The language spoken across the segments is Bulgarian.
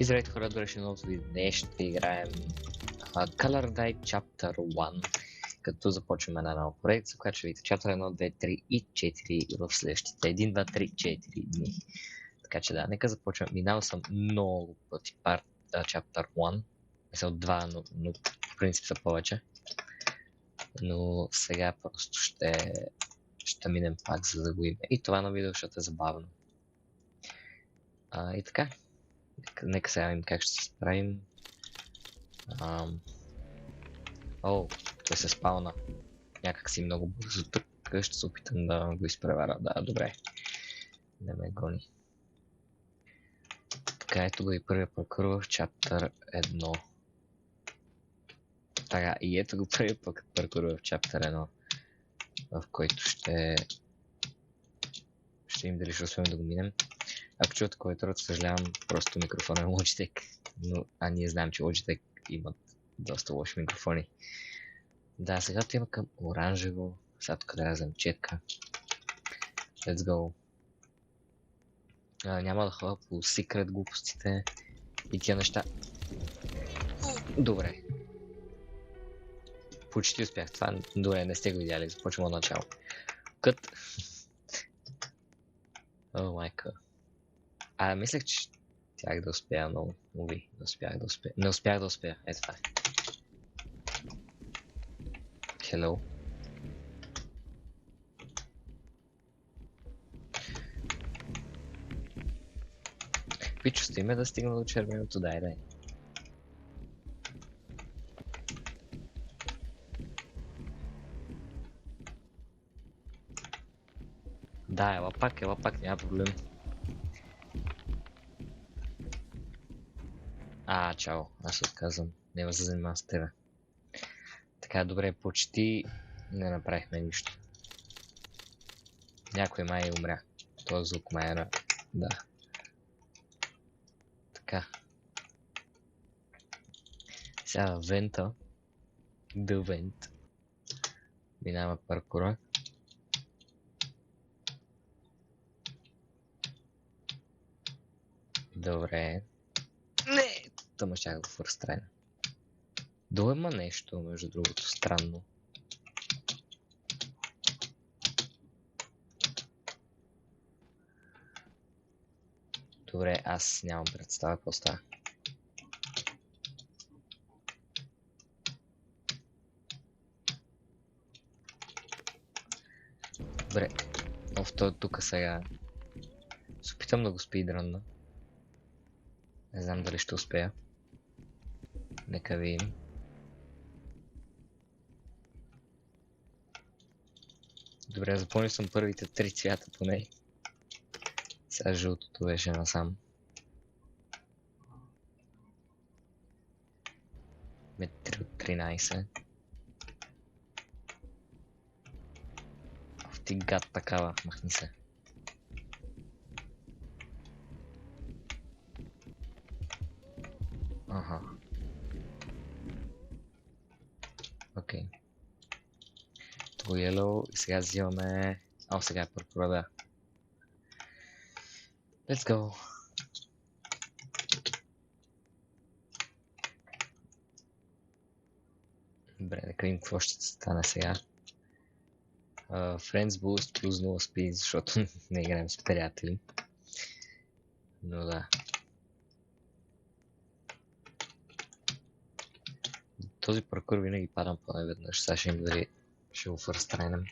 Здравейте хора, добре новото видео. Днес ще играем Color Dye Chapter 1, като започваме една нова проект, за която ще видите Chapter 1, 2, 3 и 4 в следващите 1, 2, 3, 4 дни. Така че да, нека започвам. Минал съм много пъти Chapter 1, са от 2, но в принцип са повече. Но сега просто ще минем пак, за да го има. И това на видео, защото е забавно. И така. Нека сега видим как ще се справим. Той се спауна някакси много бързо тук. Ще се опитам да го изпреваря. Да, добре. Не ме гони. Така, ето го и първия паркур в Chapter 1. Така, и ето го първия паркур в Chapter 1, в който ще им дали ще успеем да го минем. Ако чувате който съжалявам, просто микрофона е Logitech. Но ние знаем, че Logitech имат доста лоши микрофони. Да, сега отиваме към оранжево. Сега тук да разем четка. Let's go. Няма да ходя по секрет глупостите и тия неща. Добре. Почти успях. Това добре, не сте го видяли. Започвам от начало. Кът. О, майка. Мислех, че тях да успея, но уви, не успях да успея. Ето това. Hello. Пичо, име да стигна до червеното, дай. Да, ела пак, няма проблем. Чао, аз се отказвам. Няма да се занимавам с тебе. Така, добре, почти не направихме нищо. Някой май умря. Този звук май era. Да. Така. Сега вента. The Vent. Минава паркура. Добре. Не! Тъма щях го фърстрайна. Долу има нещо, между другото, странно. Добре, аз нямам представа какво става. Добре, той тук сега. Се опитам да го спидрънна. Не знам дали ще успея. Нека видим. Добре, запомнил съм първите 3 цвята поне. Сега жълтото беше насам. Метри от 13. Ти гад такава, махни се. Окей. Това е yellow и сега взимаме... сега е пърпора, да. Let's go. Добре, нека видим какво ще стане сега. Friends Boost плюс 0 speed, защото не играем с приятели. Но да. Този паркур винаги падам поне веднъж. Сега ще им дали ще го фърстрайнем.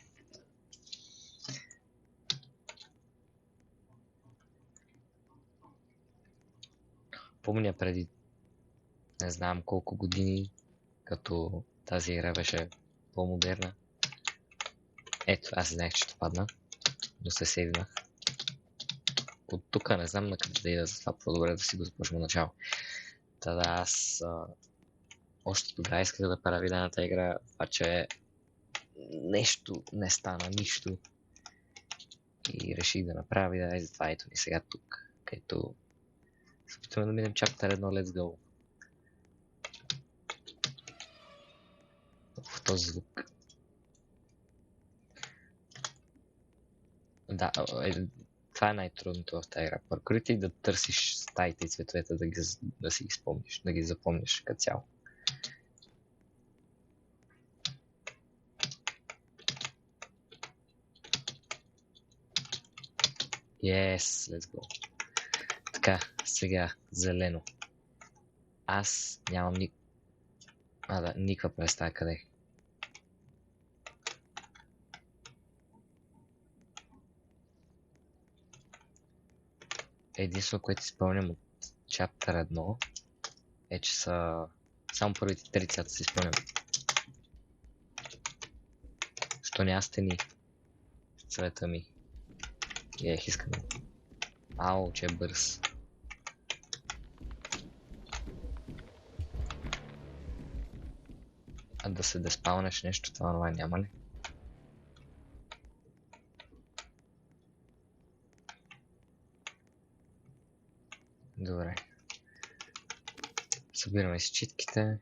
Помня преди не знам колко години, като тази игра беше по-модерна. Ето, аз знаех, че ще падна, но се сейвнах. От тук не знам на къде да ида, затова по-добре да си го започвам начало. Да, аз още тогава исках да правя видената игра, обаче нещо не стана, нищо. И реших да направя видео и затова ето ни сега тук, където се опитваме да минем Chapter 1, let's go. В този звук. Да, Това е най-трудното в тази игра. Паркурите и да търсиш стаите и цветовете, да си ги спомниш, да ги запомниш като цяло. Yes, let's go. Така, сега, зелено. Аз нямам никаква представа къде е. Единствено, което изпълням от чаптър 1 е, че са само първите 3 цвята си изпълням. Що няма стени цвета ми. И искам. Ау, че е бърз. А да се деспаунеш нещо, това онлайн няма ли? Добре. Събираме си читките.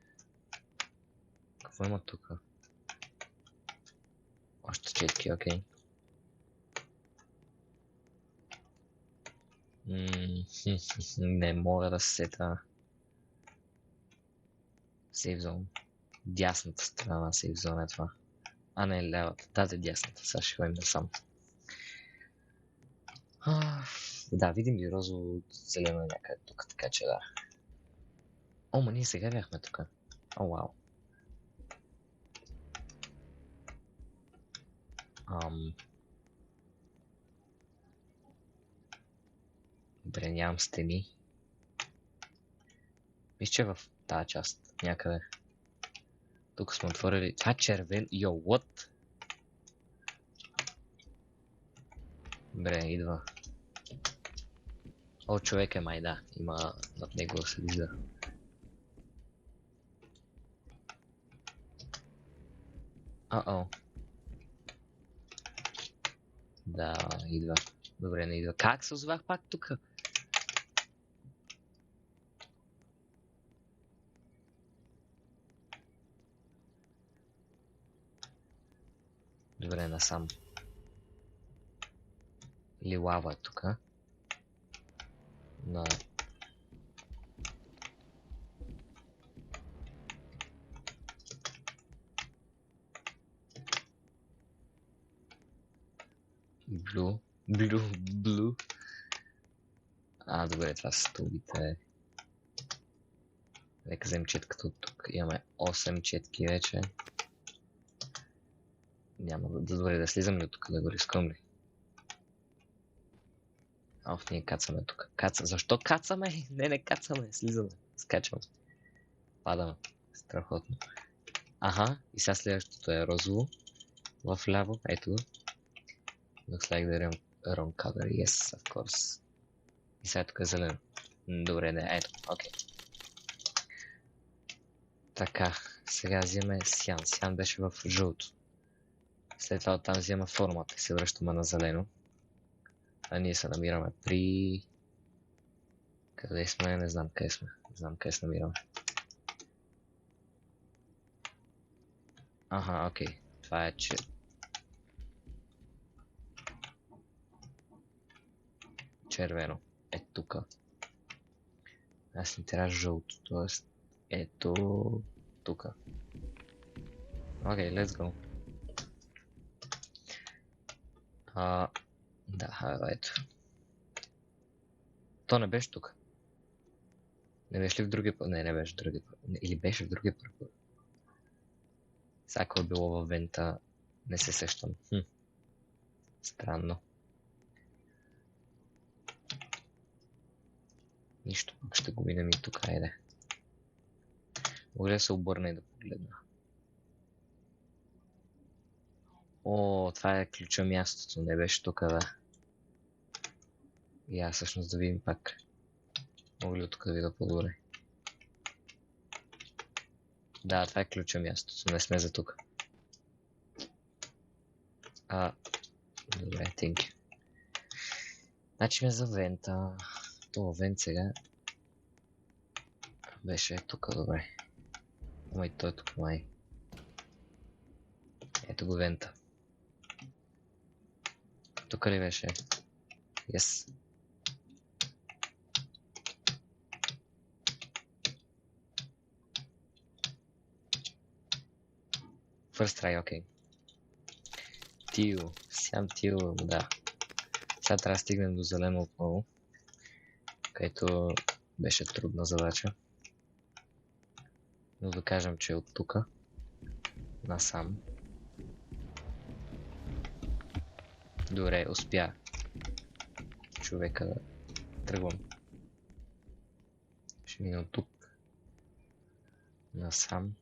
Какво има тук? Още читки, окей. Не мога да се сета. Сейф зон. Дясната страна на сейф зона е това. А не, левата. Тази е дясната. Сега ще ходим насам. Да, видим и розово зелено някъде тук, така че да. О, ма ние сега бяхме тук. О, вау. Добре, нямам стени. Мисля, че в тази част някъде. Тук сме отворили. Това червен. Йо, what? Добре, идва. О, човек е май, да. Има над него се вижда. О. Да, идва. Добре, не идва. Как се озвах пак тук? Добре, насам. Или лава е тук. На... Блю. Добре, това са стълбите. Нека взем четката от тук. Имаме 8 четки вече. Няма да добре да слизам ли от тук, да го рискам ли? Ние кацаме тук. Защо кацаме? Не кацаме, слизаме. Скачаме. Падаме. Страхотно. И сега следващото е розово. В ляво, ето. Looks like the wrong color. Yes, of course. И сега тук е зелено. Добре, не, ето, окей. Така, сега взимаме сян. Сян беше в жълто. След това оттам взема формата и се връщаме на зелено. А ние се намираме при... Къде сме? Не знам къде сме. Не знам къде се намираме. Окей. Това е, че... червено. Ето тук. Аз не трябва жълто, т.е. ето тук. Окей, let's go. Да, ето. То не беше тук. Не беше ли в другия път? Не беше в другия път. Или беше в другия път? Всяко е било във вента. Не се сещам. Странно. Нищо, ще го видим и тук, айде. Мога да се обърна и да погледна. О, това е ключа мястото, не беше тук, да. И аз всъщност да видим пак. Мога ли от тук да видя по-добре? Да, това е ключа мястото, не сме за тук. Добре, thank you. Значи ме за вента. Това вент сега беше тук, добре. Ама той е тук май. Ето го вента. Тук ли беше? Yes. First try, окей. Тил. Сям Тил, да. Сега трябва да стигнем до зелено отново, където беше трудна задача. Но да кажем, че е от тука насам. Добре, успя човека да тръгвам. Ще мина от тук насам.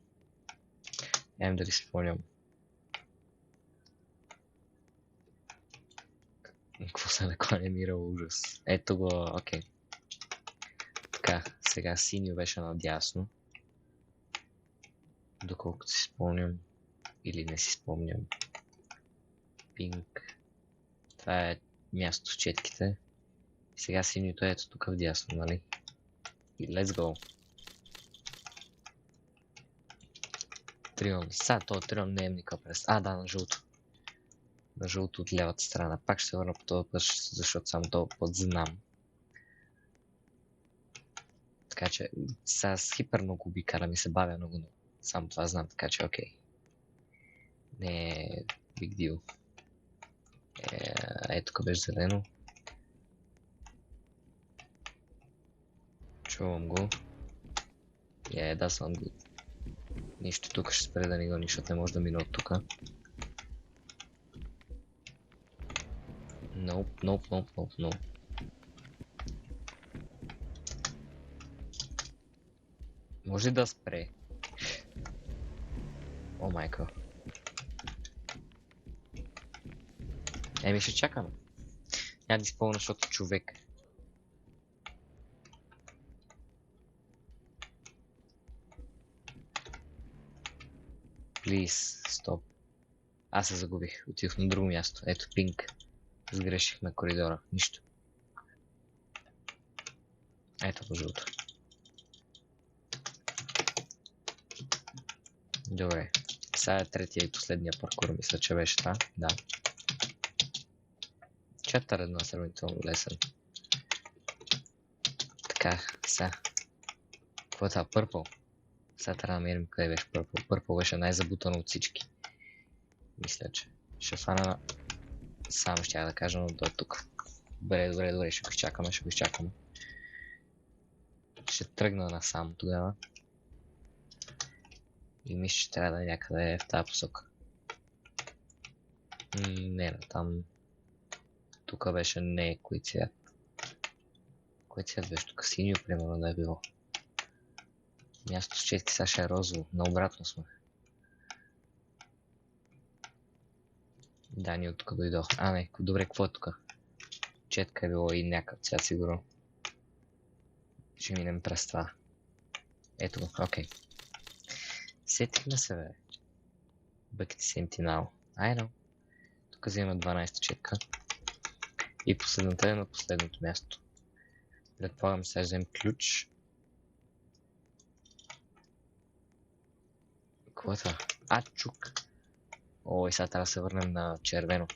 Ем да ли спомням. Какво се наклонира, ужас. Ето го, окей. Така, сега синьо беше надясно. Доколкото си спомням. Или не си спомням. Пинк. Това е място с четките. Сега синьото е ето тук вдясно, нали? И let's go. Трион. Сега този трион не е никакъв през. А, да, на жълто. На жълто от лявата страна. Пак ще се върна по този път, защото само този път знам. Така че сега с хипер много обикаля ми се бавя много, но само това знам, така че окей. Не е big deal. Ето тук беше зелено. Чувам го. Yeah, that's not good. Нищо тук ще спре да ни го, защото не може да мина от тука. Nope. Може да спре. О, майка. Еми ще чакаме. Няма да изпълня, защото човек. Please, стоп. Аз се загубих. Отидох на друго място. Ето пинк. Сгрешихме коридора. Нищо. Ето го жълто. Добре. Сега е третия и последния паркур. Мисля, че беше това. Да. Чатър една сравнително лесен. Така, сега. Какво е това? Пърпъл. Сега трябва да намерим къде беше пърпъл. Пърпъл беше най-забутано от всички. Мисля, че ще фана на... Само ще да кажа, но до тук. Добре, ще го изчакаме. Ще тръгна насам тогава. И мисля, че трябва да е някъде в тази посока. Не, там... Тук беше не кой цвят. Кой цвят беше тук? Синьо, примерно, да е било. Място с четки сега ще е розово. Наобратно сме. Да, ние от тук дойдох. А, не, добре, какво е тук? Четка е било и някакъв цвят, сигурно. Ще минем през това. Ето го, окей. Сетихме се, бе. Бъкти Сентинал. I know. Тук взимаме 12 четка. И последната е на последното място. Предполагам, сега взем ключ. Какво е това? А, чук. Ой, сега трябва да се върнем на червено.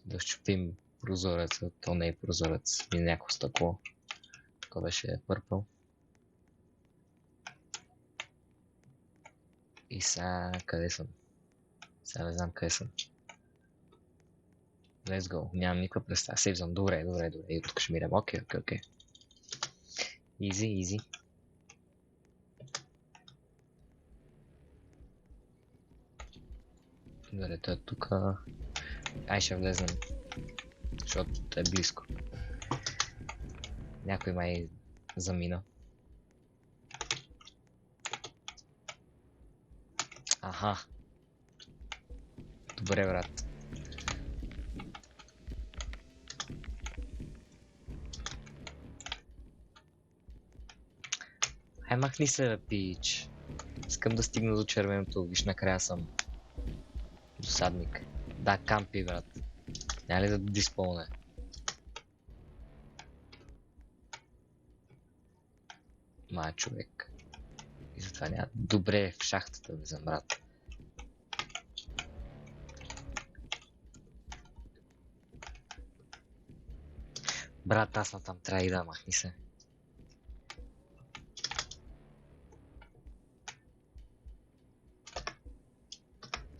Да щупим прозореца. То не е прозорец. И някакво стъкло. Тук беше пърпъл. И сега къде съм? Сега не знам къде съм. Let's go. Нямам никаква представа. Сейв зон. Добре. И тук ще мирам. Окей. Easy. Добре, той е тук. Ай, ще влезнем. Защото е близко. Някой май замина. Аха. Добре, брат. Ай, махни се, бе, пич. Искам да стигна до червеното. Виж, накрая съм. Досадник. Да, кампи, брат. Няма ли да диспълне? Май, човек. И затова няма. Добре, в шахтата влизам, брат. Брат, аз натам трябва и да махни се.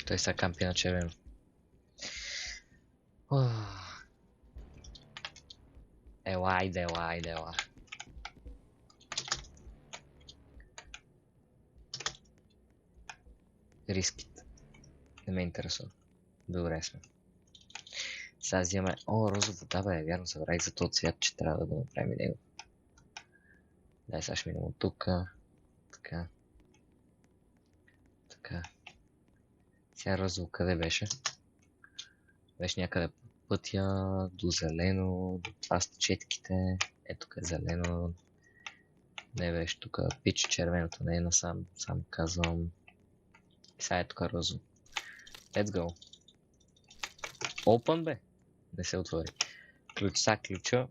Той са кампи на червено. Ела, айде, ела, айде, ела. Риските. Не ме интересува. Добре сме. Сега взимаме... О, розово, да бе, вярно забравих за този цвят, че трябва да го направим него. Дай сега ще минем от тук. Така. Така. Сега розово къде беше? Беше някъде по пътя, до зелено, до това с четките. Ето тук е зелено. Не беше тук пич, червеното не е насам, само казвам. И сега е тук розово. Let's go. Open бе? Не се отвори. Ключа.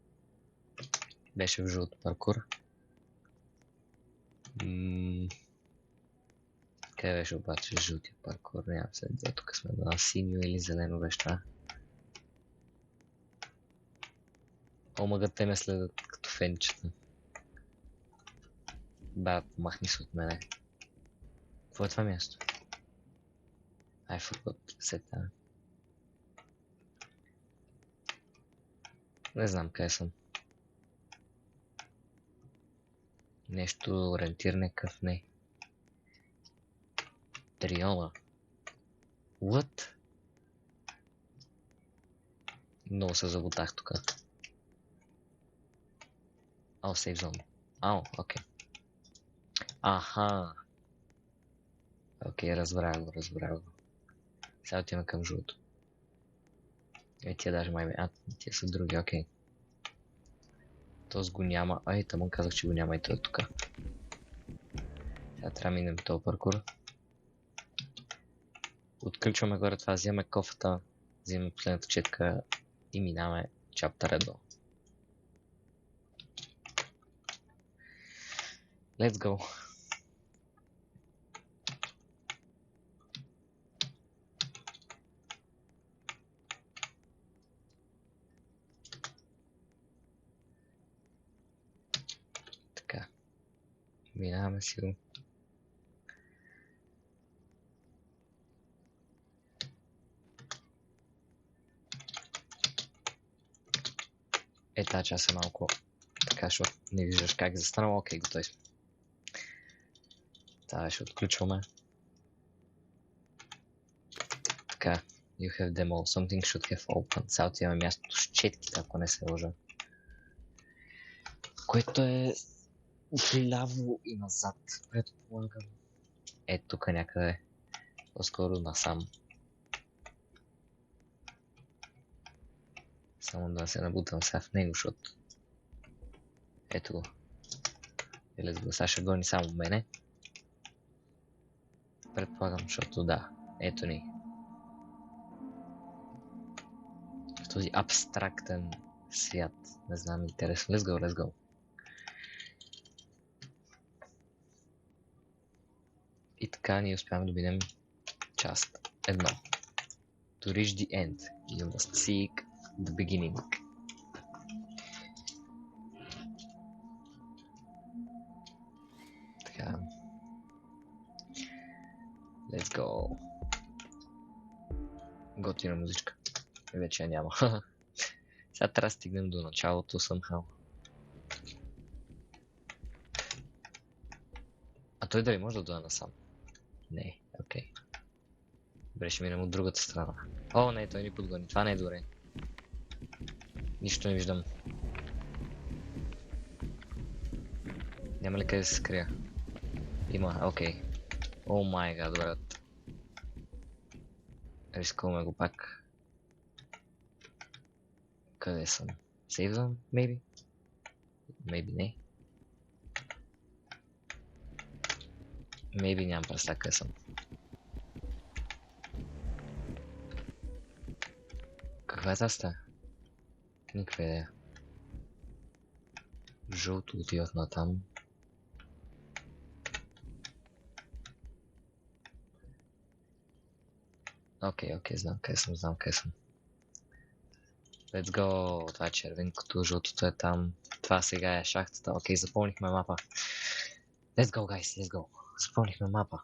Беше в жълто паркур. Къде беше обаче жълтия паркур? Нямам се. Тук сме на синьо или зелено беше това. Омага, те ме следят като фенчета. Ба, махни се от мене. Какво е това място? I forgot set that. Не знам къде съм. Нещо ориентир някакъв не. Триола. What? Много се заботах тук. О, сейф зон. Ау, окей. Аха. Окей, разбрах го. Сега отиваме към жълто. Тия даже май... тия са други, окей. Този го няма. Ай, тъмън казах, че го няма и той е тук. Сега трябва да минем този паркур. Отключваме горе това, взимаме кофата, взимаме последната четка и минаваме чаптър 1. Let's go! Така. Минаваме си го. Тази част е малко така, защото не виждаш как е застанало. Окей, готови сме. Това ще отключваме. Така. You have demo. Something should have opened. Сега отиваме мястото с четките, ако не се лъжа. Което е вляво и назад. Предполагам. Ето тук някъде. По-скоро насам. Само да се набутам сега в него, защото... Ето го. Сега ще гони само мене. Предполагам, защото да. Ето ни. В този абстрактен свят. Не знам, интересно. Let's go. И така ние успяваме да минем част 1. To reach the end, you must seek the beginning. Така. Let's go. Готина музичка. Вече я няма. Сега трябва да стигнем до началото somehow. А той дали може да дойде насам? Не, окей. Добре, ще минем от другата страна. О, не, той ни подгони. Това не е добре. Нищо не виждам. Няма ли къде да се скрия? Има, окей. О май гад, брат. Рискуваме го пак. Къде съм? Save zone, maybe? Maybe не. Maybe нямам представа къде съм. Каква е тази стая? Никаква идея. Жълто отиват на там. Окей, знам къде съм. Let's go! Това е червенкото, жълтото е там. Това сега е шахтата. Окей, запомнихме мапа. Let's go, guys, let's go. Запомнихме мапа.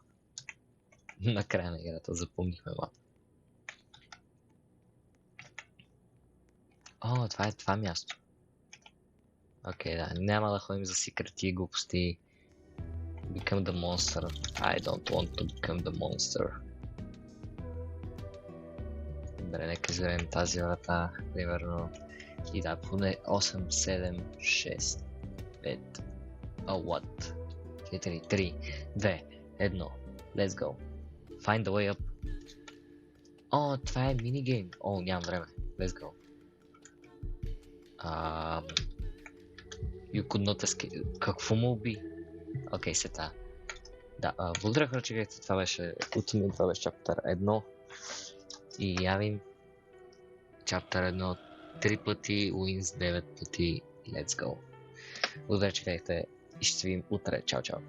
Накрая на играта запомнихме мапа. О, това е това място. Окей, да, няма да ходим за секрети и глупости. Become the monster. I don't want to become the monster. Добре, нека изведем тази врата, примерно. И да, поне 8, 7, 6, 5. Oh, what? 4, 3, 2, 1. Let's go. Find the way up. О, това е минигейм. О, нямам време. Let's go. You could not escape. Какво му уби? Окей, сета. Да, благодаря хора, че гледате. Това беше Ultimate, това беше Chapter 1. И явим Chapter 1 3 пъти, Wins 9 пъти. Let's go. Благодаря, че гледате и ще се видим утре. Чао, чао.